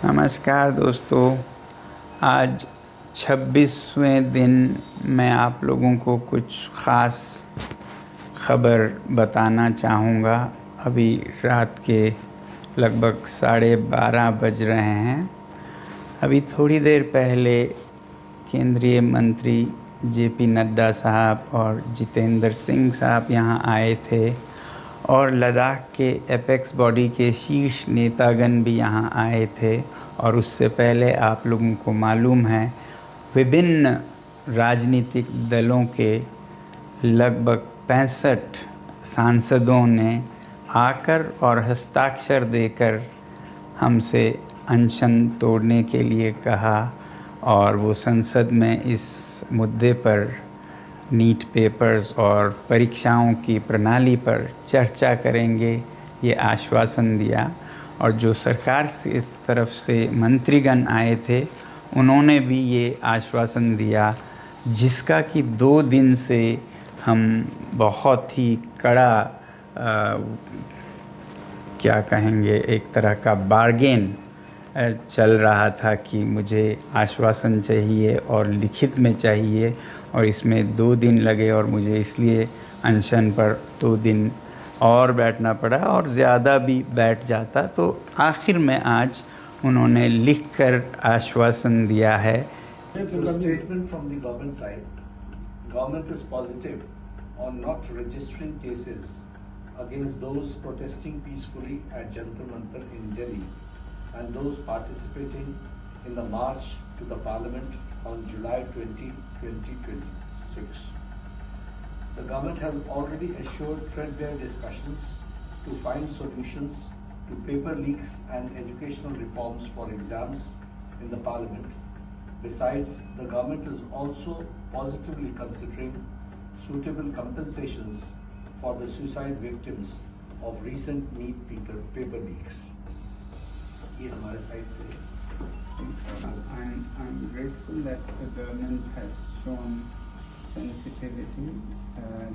नमस्कार दोस्तों। आज 26वें दिन मैं आप लोगों को कुछ ख़ास खबर बताना चाहूँगा। अभी रात के लगभग 12:30 बज रहे हैं। अभी थोड़ी देर पहले केंद्रीय मंत्री जेपी नड्डा साहब और जितेंद्र सिंह साहब यहाँ आए थे और लद्दाख के एपेक्स बॉडी के शीर्ष नेतागण भी यहाँ आए थे। और उससे पहले आप लोगों को मालूम है विभिन्न राजनीतिक दलों के लगभग 65 सांसदों ने आकर और हस्ताक्षर देकर हमसे अनशन तोड़ने के लिए कहा और वो संसद में इस मुद्दे पर नीट पेपर्स और परीक्षाओं की प्रणाली पर चर्चा करेंगे, ये आश्वासन दिया। और जो सरकार से इस तरफ से मंत्रीगण आए थे उन्होंने भी ये आश्वासन दिया, जिसका कि 2 दिन से हम बहुत ही कड़ा क्या कहेंगे, एक तरह का बार्गेन चल रहा था कि मुझे आश्वासन चाहिए और लिखित में चाहिए, और इसमें 2 दिन लगे और मुझे इसलिए अनशन पर 2 दिन और बैठना पड़ा, और ज़्यादा भी बैठ जाता तो आखिर में आज उन्होंने लिखकर आश्वासन दिया है। Statement from the government side. Government is positive on not registering cases against those protesting peacefully at Jantar Mantar in Delhi and those participating in the march to the Parliament on July 20, 2026. The government has already assured threadbare discussions to find solutions to paper leaks and educational reforms for exams in the Parliament. Besides, the government is also positively considering suitable compensations for the suicide victims of recent NEET paper leaks. ये हमारे side से I'm grateful that the government has shown sensitivity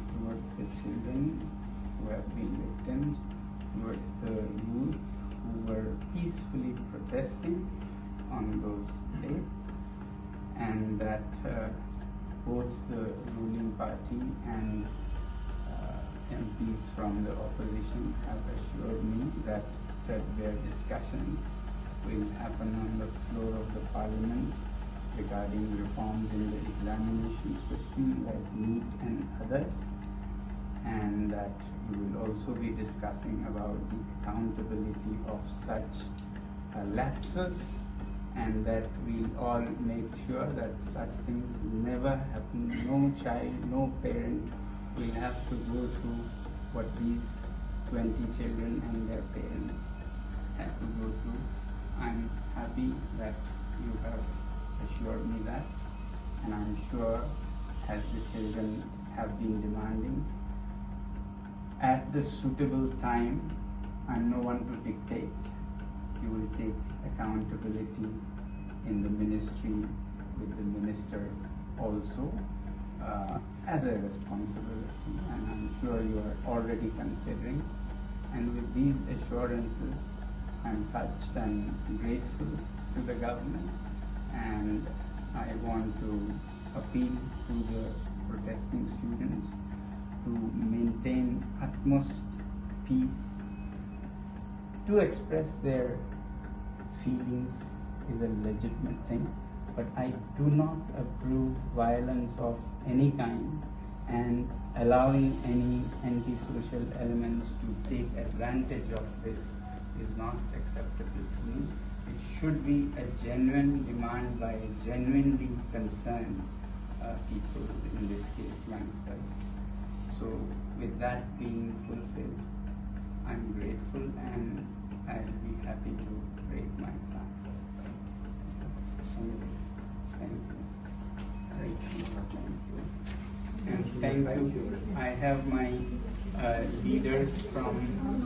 towards the children who have been victims, towards the youth who were peacefully protesting on those dates, and that both the ruling party and MPs from the opposition have assured me that threadbare discussions will happen on the floor of the Parliament regarding reforms in the examination system like NEET and others, and that we will also be discussing about the accountability of such lapses, and that we'll all make sure that such things never happen. No child, no parent will have to go through what these 20 children and their parents have to go through. I'm happy that you have assured me that, and I'm sure, as the children have been demanding, at the suitable time, I'm no one to dictate, you will take accountability in the ministry with the minister also as a responsibility, and I'm sure you are already considering. And with these assurances, I'm touched and grateful to the government, and I want to appeal to the protesting students to maintain utmost peace. To express their feelings is a legitimate thing, but I do not approve violence of any kind, and allowing any antisocial elements to take advantage of this is not acceptable to me. It should be a genuine demand by genuinely concerned people, in this case youngsters. So with that being fulfilled, I'm grateful and I'll be happy to break my fast. Thank you. I have my leaders from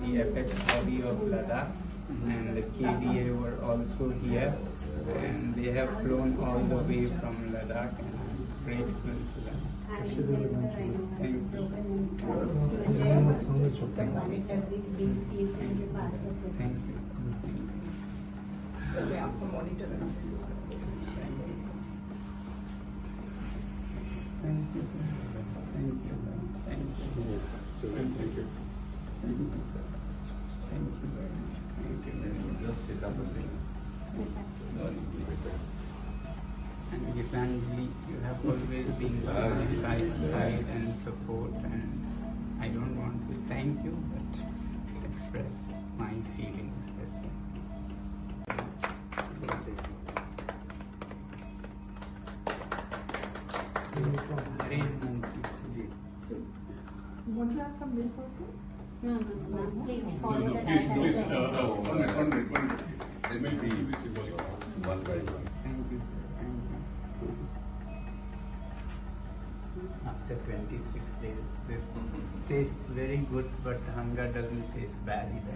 the Apex body of Ladakh and the KDA were also here, and they have flown all the way from Ladakh, and I'm grateful to them. Thank you. Thank you. कर रहे हैं आपको monitor करना। Thank you, sir. Thank you, sir. Thank you. Thank you. Thank you, sir. Thank you very much. Thank you very much. Just sit up a bit. And Gitanji, you have always been by my side and support, and I don't want to thank you, but express my feelings as well. Arrangement. So want to have some milk also? No, please follow the Please, please, guidelines. one minute. There may be one by one. Thank you, sir. Thank you. After 26 days, this tastes very good, but hunger doesn't taste bad either.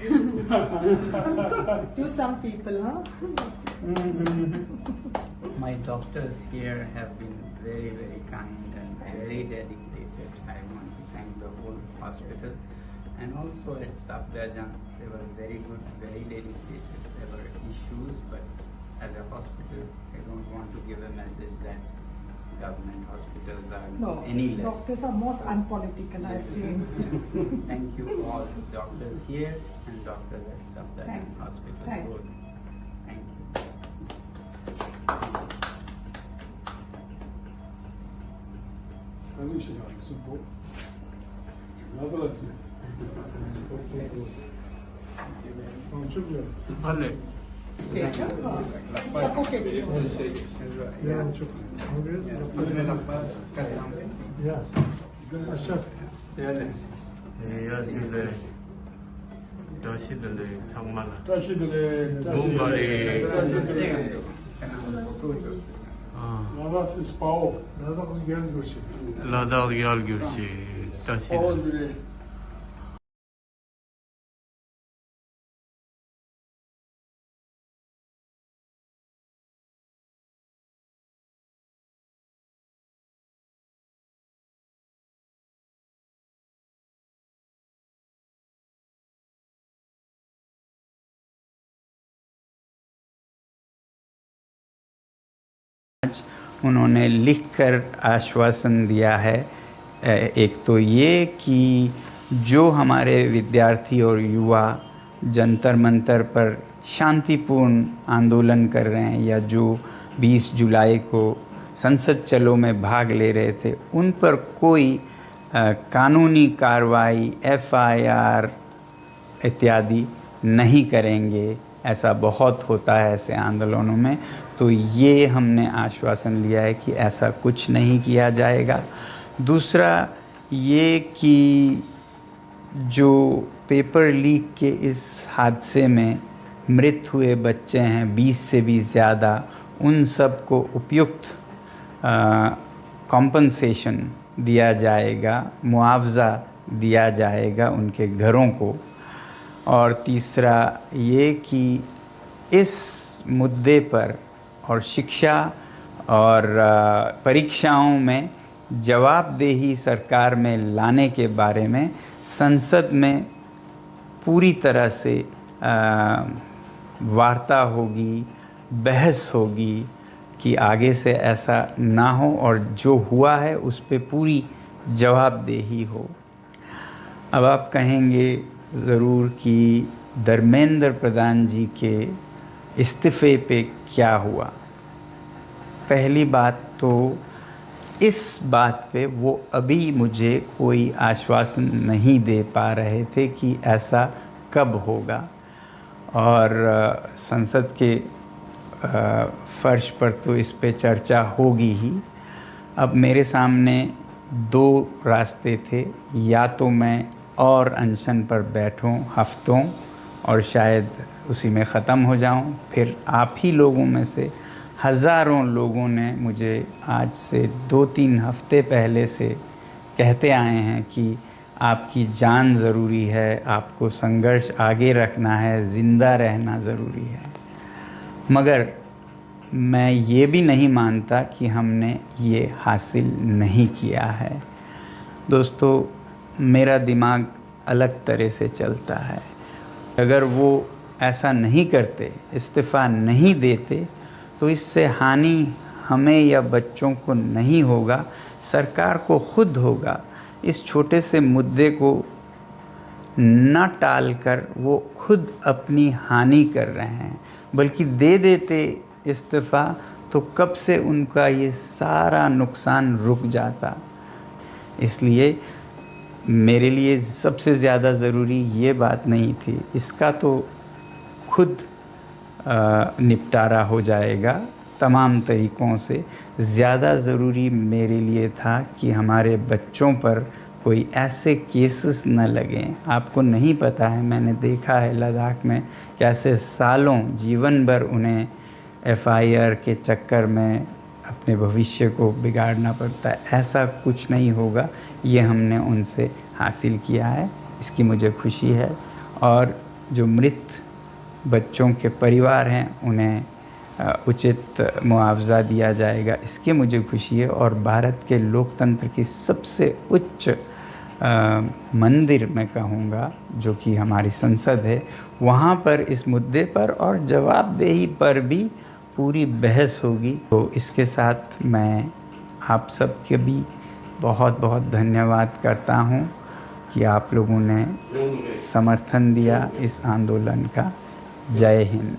To some people, huh? My doctors here have been very, very kind and very dedicated. I want to thank the whole hospital, and also at Safdarjung, they were very good, very dedicated. There were issues, but as a hospital, I don't want to give a message that government hospitals are No, any less. doctors are most unpolitical, I've seen. Thank you all doctors here and doctors at Safdarjung Thank you. Hospital. Thank you. Both. Thank you. Vale. Space, suffocating. Ya çok ya. Aşağı. 야시래 야시들래 정말 Taşıdile, Bumari. Navas Spao, 나도 거기 gel görüşü. 라다 gel görüşü. Spao taşı. bile. उन्होंने लिखकर आश्वासन दिया है। एक तो ये कि जो हमारे विद्यार्थी और युवा जंतर मंतर पर शांतिपूर्ण आंदोलन कर रहे हैं या जो 20 जुलाई को संसद चलो में भाग ले रहे थे, उन पर कोई कानूनी कार्रवाई, FIR इत्यादि नहीं करेंगे। ऐसा बहुत होता है ऐसे आंदोलनों में। तो ये हमने आश्वासन लिया है कि ऐसा कुछ नहीं किया जाएगा। दूसरा ये कि जो पेपर लीक के इस हादसे में मृत हुए बच्चे हैं 20 से भी ज़्यादा, उन सब को उपयुक्त कॉम्पनसेशन दिया जाएगा, मुआवज़ा दिया जाएगा उनके घरों को। और तीसरा ये कि इस मुद्दे पर और शिक्षा और परीक्षाओं में जवाबदेही सरकार में लाने के बारे में संसद में पूरी तरह से वार्ता होगी, बहस होगी कि आगे से ऐसा ना हो और जो हुआ है उस पे पूरी जवाबदेही हो। अब आप कहेंगे ज़रूर कि धर्मेंद्र प्रधान जी के इस्तीफ़े पे क्या हुआ। पहली बात तो इस बात पे वो अभी मुझे कोई आश्वासन नहीं दे पा रहे थे कि ऐसा कब होगा, और संसद के फर्श पर तो इस पे चर्चा होगी ही। अब मेरे सामने दो रास्ते थे, या तो मैं और अनशन पर बैठूं हफ्तों और शायद उसी में ख़त्म हो जाऊं। फिर आप ही लोगों में से हज़ारों लोगों ने मुझे आज से 2-3 हफ्ते पहले से कहते आए हैं कि आपकी जान ज़रूरी है, आपको संघर्ष आगे रखना है, ज़िंदा रहना ज़रूरी है। मगर मैं ये भी नहीं मानता कि हमने ये हासिल नहीं किया है। दोस्तों, मेरा दिमाग अलग तरह से चलता है। अगर वो ऐसा नहीं करते, इस्तीफ़ा नहीं देते, तो इससे हानि हमें या बच्चों को नहीं होगा, सरकार को खुद होगा। इस छोटे से मुद्दे को न टालकर वो खुद अपनी हानि कर रहे हैं, बल्कि दे देते इस्तीफ़ा तो कब से उनका ये सारा नुकसान रुक जाता। इसलिए मेरे लिए सबसे ज़्यादा ज़रूरी ये बात नहीं थी, इसका तो खुद निपटारा हो जाएगा तमाम तरीक़ों से। ज़्यादा ज़रूरी मेरे लिए था कि हमारे बच्चों पर कोई ऐसे केसेस न लगें। आपको नहीं पता है, मैंने देखा है लद्दाख में कैसे सालों जीवन भर उन्हें FIR के चक्कर में अपने भविष्य को बिगाड़ना पड़ता है। ऐसा कुछ नहीं होगा, ये हमने उनसे हासिल किया है, इसकी मुझे खुशी है। और जो मृत बच्चों के परिवार हैं उन्हें उचित मुआवज़ा दिया जाएगा, इसकी मुझे खुशी है। और भारत के लोकतंत्र की सबसे उच्च मंदिर मैं कहूँगा, जो कि हमारी संसद है, वहाँ पर इस मुद्दे पर और जवाबदेही पर भी पूरी बहस होगी। तो इसके साथ मैं आप सब के भी बहुत बहुत धन्यवाद करता हूँ कि आप लोगों ने समर्थन दिया इस आंदोलन का। जय हिंद।